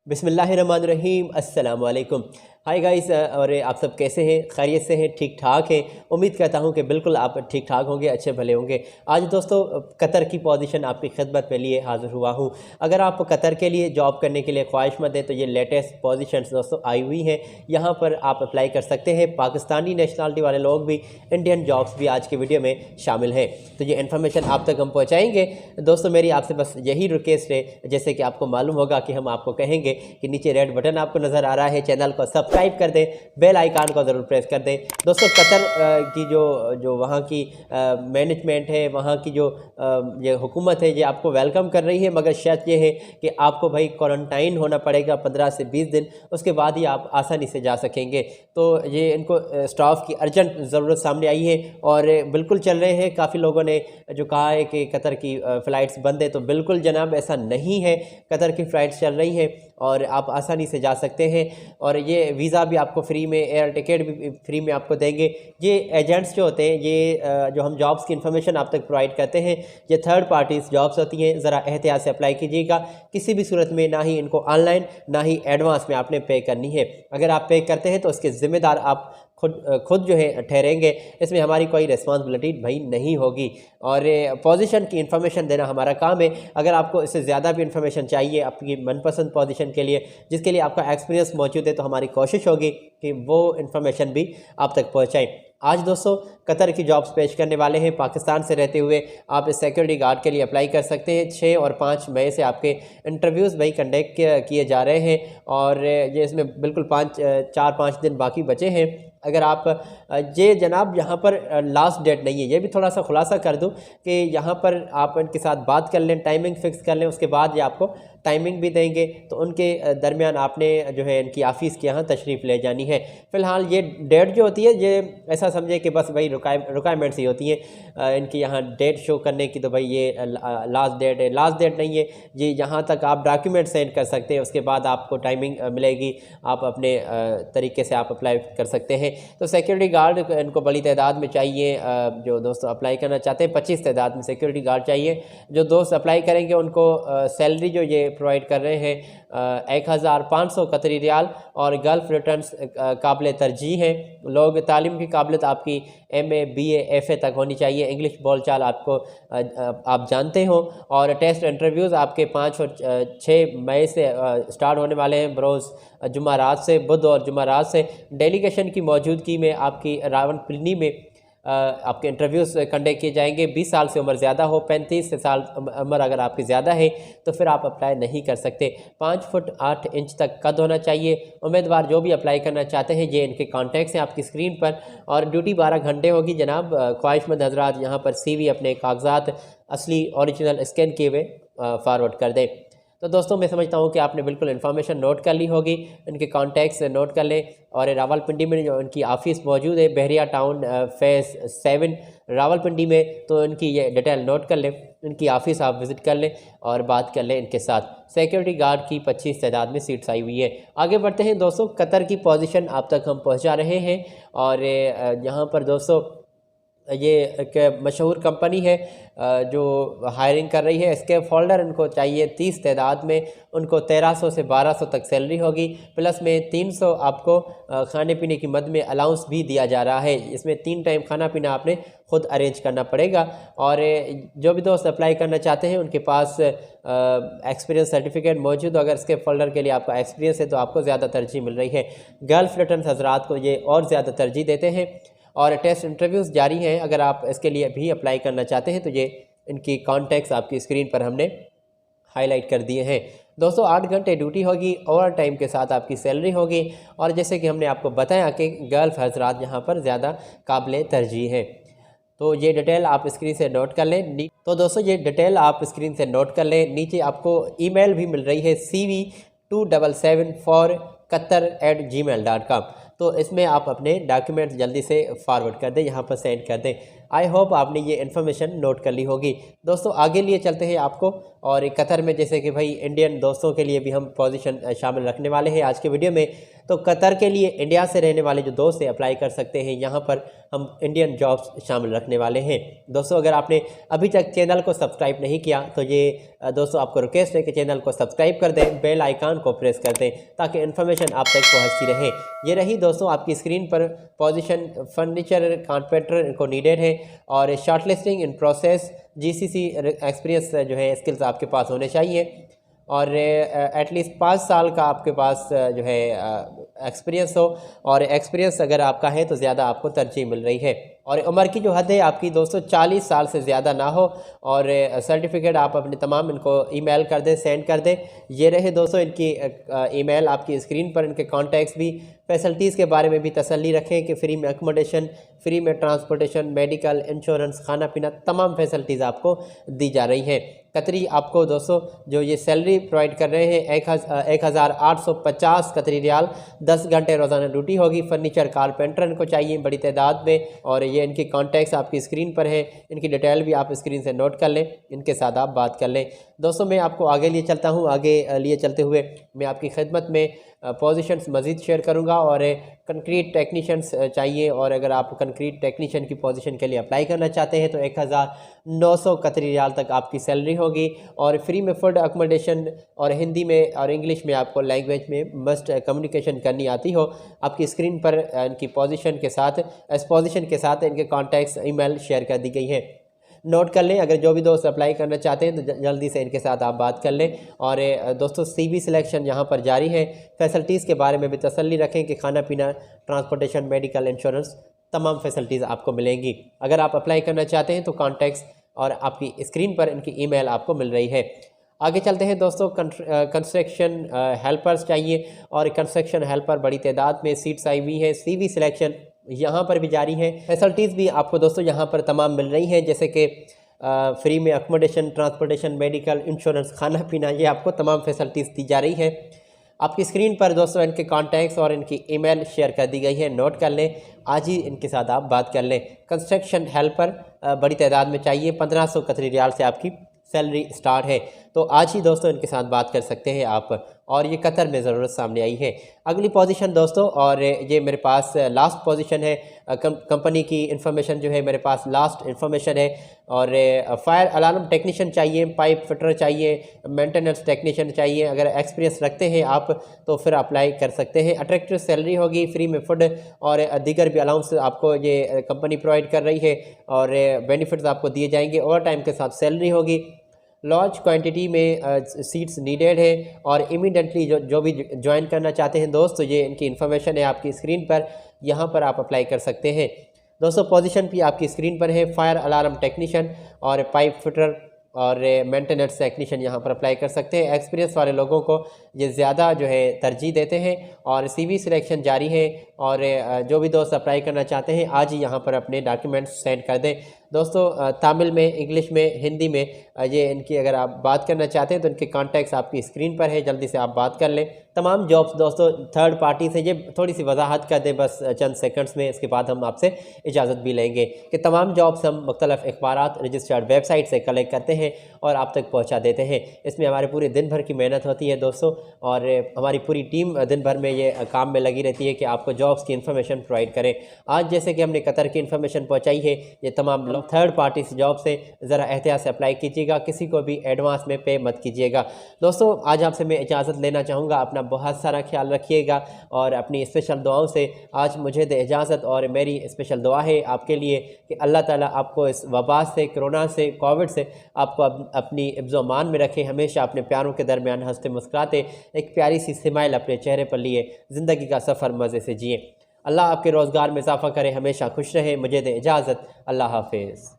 बिस्मिल्लाहिर्रहमानिर्रहीम अस्सलाम वालेकुम। हाय गाइस, और आप सब कैसे हैं? खैरियत से हैं? ठीक ठाक हैं? उम्मीद करता हूं कि बिल्कुल आप ठीक ठाक होंगे, अच्छे भले होंगे। आज दोस्तों कतर की पोजीशन आपकी खिदमत में लिए हाज़िर हुआ हूं। अगर आप कतर के लिए जॉब करने के लिए ख्वाहिशमंद हैं तो ये लेटेस्ट पोजीशन दोस्तों आई हुई हैं, यहाँ पर आप अप्लाई कर सकते हैं। पाकिस्तानी नेशनलिटी वाले लोग भी, इंडियन जॉब्स भी आज की वीडियो में शामिल हैं, तो ये इन्फॉर्मेशन आप तक हम पहुँचाएँगे। दोस्तों मेरी आपसे बस यही रिक्वेस्ट है, जैसे कि आपको मालूम होगा कि हम आपको कहेंगे कि नीचे रेड बटन आपको नज़र आ रहा है, चैनल को सब्सक्राइब कर दें, बेल आइकन को ज़रूर प्रेस कर दें। दोस्तों कतर की जो वहाँ की मैनेजमेंट है, वहाँ की जो ये हुकूमत है, ये आपको वेलकम कर रही है, मगर शर्त ये है कि आपको भाई क्वारंटाइन होना पड़ेगा 15 से 20 दिन, उसके बाद ही आप आसानी से जा सकेंगे। तो ये इनको स्टाफ की अर्जेंट ज़रूरत सामने आई है और बिल्कुल चल रहे हैं। काफ़ी लोगों ने जो कहा है कि कतर की फ़्लाइट्स बंद है, तो बिल्कुल जनाब ऐसा नहीं है। कतर की फ़्लाइट्स चल रही हैं और आप आसानी से जा सकते हैं, और ये वीज़ा भी आपको फ्री में, एयर टिकट भी फ्री में आपको देंगे। ये एजेंट्स जो होते हैं, ये जो हम जॉब्स की इन्फॉर्मेशन आप तक प्रोवाइड करते हैं, ये थर्ड पार्टीज़ जॉब्स होती हैं। ज़रा एहतियात से अप्लाई कीजिएगा। किसी भी सूरत में ना ही इनको ऑनलाइन ना ही एडवांस में आपने पे करनी है। अगर आप पे करते हैं तो उसके ज़िम्मेदार आप खुद जो है ठहरेंगे, इसमें हमारी कोई रिस्पॉन्सिबिलिटी भाई नहीं होगी। और पोजीशन की इन्फॉर्मेशन देना हमारा काम है। अगर आपको इससे ज़्यादा भी इन्फॉर्मेशन चाहिए अपनी मनपसंद पोजीशन के लिए, जिसके लिए आपका एक्सपीरियंस मौजूद है, तो हमारी कोशिश होगी कि वो इन्फॉर्मेशन भी आप तक पहुँचाएँ। आज दोस्तों कतर की जॉब्स पेश करने वाले हैं। पाकिस्तान से रहते हुए आप इस सिक्योरिटी गार्ड के लिए अप्लाई कर सकते हैं। 6 और 5 मई से आपके इंटरव्यूज़ भाई कंडक्ट किए जा रहे हैं, और ये इसमें बिल्कुल 4-5 दिन बाकी बचे हैं। अगर आप ये जनाब यहाँ पर लास्ट डेट नहीं है, ये भी थोड़ा सा खुलासा कर दूँ कि यहाँ पर आप इनके साथ बात कर लें, टाइमिंग फ़िक्स कर लें, उसके बाद ये आपको टाइमिंग भी देंगे, तो उनके दरमियान आपने जो है इनकी ऑफ़िस के यहाँ तशरीफ़ ले जानी है। फ़िलहाल ये डेट जो होती है, ये ऐसा समझे कि बस भाई रिक्वायरमेंट्स ही होती हैं इनकी यहाँ डेट शो करने की, तो भाई ये लास्ट डेट है। लास्ट डेट नहीं है ये, यहाँ तक आप डॉक्यूमेंट सेंड कर सकते हैं, उसके बाद आपको टाइमिंग मिलेगी, आप अपने तरीके से आप अप्लाई कर सकते हैं। तो सिक्योरिटी गार्ड इनको बड़ी तादाद में चाहिए। जो दोस्त अप्लाई करना चाहते हैं, 25 तादाद में सिक्योरिटी गार्ड चाहिए। जो दोस्त अप्लाई करेंगे उनको सैलरी जो ये प्रोवाइड कर रहे हैं 1500 कतरी रियाल, और गल्फ़ रिटर्न्स काबिल तरजीह हैं। लोग तालीम की काबिलियत आपकी MA BA FA तक होनी चाहिए, इंग्लिश बोलचाल आपको आप जानते हो, और टेस्ट इंटरव्यूज़ आपके 5 और 6 मई से स्टार्ट होने वाले हैं, बरोज़ जुमारात से, बुध और जुमारात से। डेलीगेशन की मौजूदगी में आपकी रावलपिंडी में आपके इंटरव्यूज़ कंडक्ट किए जाएंगे। 20 साल से उम्र ज़्यादा हो, 35 साल उम्र अगर आपकी ज़्यादा है तो फिर आप अप्लाई नहीं कर सकते। 5 फुट 8 इंच तक कद होना चाहिए। उम्मीदवार जो भी अप्लाई करना चाहते हैं, ये इनके कॉन्टैक्ट्स हैं आपकी स्क्रीन पर, और ड्यूटी 12 घंटे होगी जनाब। ख्वाहिशमंद हजरात यहाँ पर CV अपने कागजात असली ओरिजिनल स्कैन किए हुए फॉरवर्ड कर दें। तो दोस्तों मैं समझता हूँ कि आपने बिल्कुल इन्फॉर्मेशन नोट कर ली होगी, इनके कॉन्टैक्ट्स नोट कर लें। और रावलपिंडी में जो इनकी ऑफ़िस मौजूद है, बहरिया टाउन फेज़ 7 रावलपिंडी में, तो इनकी ये डिटेल नोट कर लें। इनकी ऑफ़िस आप विज़िट कर लें और बात कर लें इनके साथ। सिक्योरिटी गार्ड की 25 तादाद में सीट्स आई हुई है। आगे बढ़ते हैं दोस्तों, कतर की पोजीशन आप तक हम पहुँचा रहे हैं, और यहाँ पर दोस्तों ये एक मशहूर कंपनी है जो हायरिंग कर रही है। स्कैफोल्डर इनको चाहिए 30 तादाद में, उनको 1300 से 1200 तक सैलरी होगी, प्लस में 300 आपको खाने पीने की मद में अलाउंस भी दिया जा रहा है। इसमें 3 टाइम खाना पीना आपने खुद अरेंज करना पड़ेगा। और जो भी दोस्त अप्लाई करना चाहते हैं उनके पास एक्सपीरियंस सर्टिफिकेट मौजूद हो। अगर स्कैफोल्डर के लिए आपका एक्सपीरियंस है तो आपको ज़्यादा तरजीह मिल रही है। गल्फ़ रिटर्न्स हजरात को ये और ज़्यादा तरजीह देते हैं, और टेस्ट इंटरव्यूज़ जारी हैं। अगर आप इसके लिए भी अप्लाई करना चाहते हैं तो ये इनकी कॉन्टैक्ट्स आपकी स्क्रीन पर हमने हाईलाइट कर दिए हैं। दोस्तों 8 घंटे ड्यूटी होगी, ओवर टाइम के साथ आपकी सैलरी होगी, और जैसे कि हमने आपको बताया कि गर्ल्स हजरात यहाँ पर ज़्यादा काबिल तरजीह हैं। तो ये डिटेल आप स्क्रीन से नोट कर लें। तो दोस्तों ये डिटेल आप स्क्रीन से नोट कर लें। नीचे आपको ईमेल भी मिल रही है CV277for qatar@gmail.com। तो इसमें आप अपने डॉक्यूमेंट्स जल्दी से फॉरवर्ड कर दें, यहाँ पर सेंड कर दें। आई होप आपने ये इन्फॉर्मेशन नोट कर ली होगी। दोस्तों आगे लिए चलते हैं आपको, और कतर में जैसे कि भाई इंडियन दोस्तों के लिए भी हम पोजीशन शामिल रखने वाले हैं आज के वीडियो में। तो कतर के लिए इंडिया से रहने वाले जो दोस्त हैं अप्लाई कर सकते हैं, यहाँ पर हम इंडियन जॉब्स शामिल रखने वाले हैं। दोस्तों अगर आपने अभी तक चैनल को सब्सक्राइब नहीं किया तो ये दोस्तों आपको रिक्वेस्ट है कि चैनल को सब्सक्राइब कर दें, बेल आइकन को प्रेस कर दें ताकि इन्फॉर्मेशन आप तक पहुँचती रहे। ये रही दोस्तों आपकी स्क्रीन पर पोजीशन, फर्नीचर कारपेंटर को नीडेड है, और shortlisting in process, GCC experience जो है स्किल्स आपके पास होने चाहिए, और एटलीस्ट 5 साल का आपके पास जो है एक्सपीरियंस हो, और एक्सपीरियंस अगर आपका है तो ज़्यादा आपको तरजीह मिल रही है। और उम्र की जो हद है आपकी दोस्तों 40 साल से ज़्यादा ना हो, और सर्टिफिकेट आप अपने तमाम इनको ईमेल कर दें, सेंड कर दें। ये रहे दोस्तों इनकी ईमेल आपकी स्क्रीन पर, इनके कॉन्टैक्ट्स भी। फैसिलिटीज़ के बारे में भी तसल्ली रखें कि फ्री में अकोमोडेशन, फ्री में ट्रांसपोर्टेशन, मेडिकल, इंश्योरेंस, खाना पीना, तमाम फैसिलिटीज़ आपको दी जा रही हैं। कतरी आपको दोस्तों जो ये सैलरी प्रोवाइड कर रहे हैं 1850 कतरी रियाल, 10 घंटे रोज़ाना ड्यूटी होगी। फर्नीचर कारपेंटर इनको चाहिए बड़ी तादाद में, और ये इनकी कॉन्टैक्ट्स आपकी स्क्रीन पर है। इनकी डिटेल भी आप स्क्रीन से नोट कर लें, इनके साथ आप बात कर लें। दोस्तों मैं आपको आगे लिए चलता हूँ। आगे लिए चलते हुए मैं आपकी खिदमत में पोजीशंस मज़ीद शेयर करूँगा, और कंक्रीट टेक्नीशियंस चाहिए, और अगर आप कंक्रीट टेक्नीशियन की पोजीशन के लिए अप्लाई करना चाहते हैं तो 1900 कतरी रियाल तक आपकी सैलरी होगी, और फ्री में फूड अकोमोडेशन, और हिंदी में और इंग्लिश में आपको लैंग्वेज में मस्ट कम्युनिकेशन करनी आती हो। आपकी स्क्रीन पर इनकी पोजीशन के साथ, इस पोजीशन के साथ इनके कॉन्टैक्ट्स ईमेल शेयर कर दी गई है। नोट कर लें, अगर जो भी दोस्त अप्लाई करना चाहते हैं तो जल्दी से इनके साथ आप बात कर लें। और दोस्तों सीवी सिलेक्शन यहाँ पर जारी है। फैसिलिटीज़ के बारे में भी तसल्ली रखें कि खाना पीना, ट्रांसपोर्टेशन, मेडिकल, इंश्योरेंस, तमाम फैसिलिटीज़ आपको मिलेंगी। अगर आप अप्लाई करना चाहते हैं तो कॉन्टैक्ट्स और आपकी स्क्रीन पर इनकी ईमेल आपको मिल रही है। आगे चलते हैं दोस्तों। कंस्ट्रक्शन हेल्पर्स चाहिए, और कंस्ट्रक्शन हेल्पर बड़ी तादाद में सीट्स आई हुई है। सीवी सिलेक्शन यहाँ पर भी जारी है। फैसिलिटीज़ भी आपको दोस्तों यहाँ पर तमाम मिल रही हैं, जैसे कि फ्री में अकोमोडेशन, ट्रांसपोर्टेशन, मेडिकल, इंश्योरेंस, खाना पीना, ये आपको तमाम फैसिलिटीज़ दी जा रही है। आपकी स्क्रीन पर दोस्तों इनके कॉन्टैक्ट्स और इनकी ईमेल शेयर कर दी गई है, नोट कर लें, आज ही इनके साथ आप बात कर लें। कंस्ट्रक्शन हेल्पर बड़ी तादाद में चाहिए, 1500 कतरी रियाल से आपकी सैलरी स्टार्ट है। तो आज ही दोस्तों इनके साथ बात कर सकते हैं आप, और ये कतर में ज़रूरत सामने आई है। अगली पोजीशन दोस्तों, और ये मेरे पास लास्ट पोजीशन है। कंपनी की इन्फॉर्मेशन जो है मेरे पास लास्ट इन्फॉर्मेशन है, और फायर अलार्म टेक्नीशियन चाहिए, पाइप फिटर चाहिए, मेंटेनेंस टेक्नीशियन चाहिए। अगर एक्सपीरियंस रखते हैं आप तो फिर अप्लाई कर सकते हैं। अट्रैक्टिव सैलरी होगी, फ्री में फूड और दीगर भी अलाउंस आपको ये कंपनी प्रोवाइड कर रही है, और बेनिफिट्स आपको दिए जाएंगे। ओवर टाइम के साथ सैलरी होगी। लार्ज क्वांटिटी में सीट्स नीडेड है, और इमीडिएटली जो भी ज्वाइन करना चाहते हैं दोस्त, तो ये इनकी इन्फॉर्मेशन है आपकी स्क्रीन पर, यहाँ पर आप अप्लाई कर सकते हैं। दोस्तों पोजीशन भी आपकी स्क्रीन पर है। फायर अलार्म टेक्नीशियन और पाइप फिटर और मेंटेनेंस टेक्नीशियन यहाँ पर अप्लाई कर सकते हैं। एक्सपीरियंस वाले लोगों को ये ज़्यादा जो है तरजीह देते हैं, और सीवी सिलेक्शन जारी है। और जो भी दोस्त अप्लाई करना चाहते हैं आज ही यहाँ पर अपने डॉक्यूमेंट्स सेंड कर दें। दोस्तों तमिल में, इंग्लिश में, हिंदी में ये इनकी अगर आप बात करना चाहते हैं तो इनके कॉन्टैक्ट्स आपकी स्क्रीन पर है, जल्दी से आप बात कर लें। तमाम जॉब्स दोस्तों थर्ड पार्टी से, ये थोड़ी सी वजाहत कर दें बस चंद सेकंड्स में, इसके बाद हम आपसे इजाज़त भी लेंगे कि तमाम जॉब्स हम मुख्तलिफ अखबारात रजिस्टर्ड वेबसाइट से कलेक्ट करते हैं और आप तक पहुँचा देते हैं। इसमें हमारे पूरे दिन भर की मेहनत होती है दोस्तों, और हमारी पूरी टीम दिन भर में ये काम में लगी रहती है कि आपको जॉब्स की इन्फॉर्मेशन प्रोवाइड करें। आज जैसे कि हमने कतर की इन्फॉर्मेशन पहुँचाई है, ये तमाम लोग थर्ड पार्टी से जॉब से ज़रा एहतियात से अप्लाई कीजिएगा, किसी को भी एडवांस में पे मत कीजिएगा। दोस्तों आज आपसे मैं इजाज़त लेना चाहूँगा, अपना बहुत सारा ख्याल रखिएगा, और अपनी स्पेशल दुआओं से आज मुझे दे इजाज़त। और मेरी स्पेशल दुआ है आपके लिए कि अल्लाह ताला आपको इस वबा से, कोरोना से, कोविड से आपको अपनी इब्ज़ो-मान में रखे, हमेशा अपने प्यारों के दरमियान हंसते मुस्कुराते एक प्यारी सी स्माइल अपने चेहरे पर लिए ज़िंदगी का सफ़र मज़े से जिए। अल्लाह आपके रोज़गार में इजाफ़ा करे, हमेशा खुश रहे। मुझे दे इजाज़त, अल्लाह हाफ़िज़।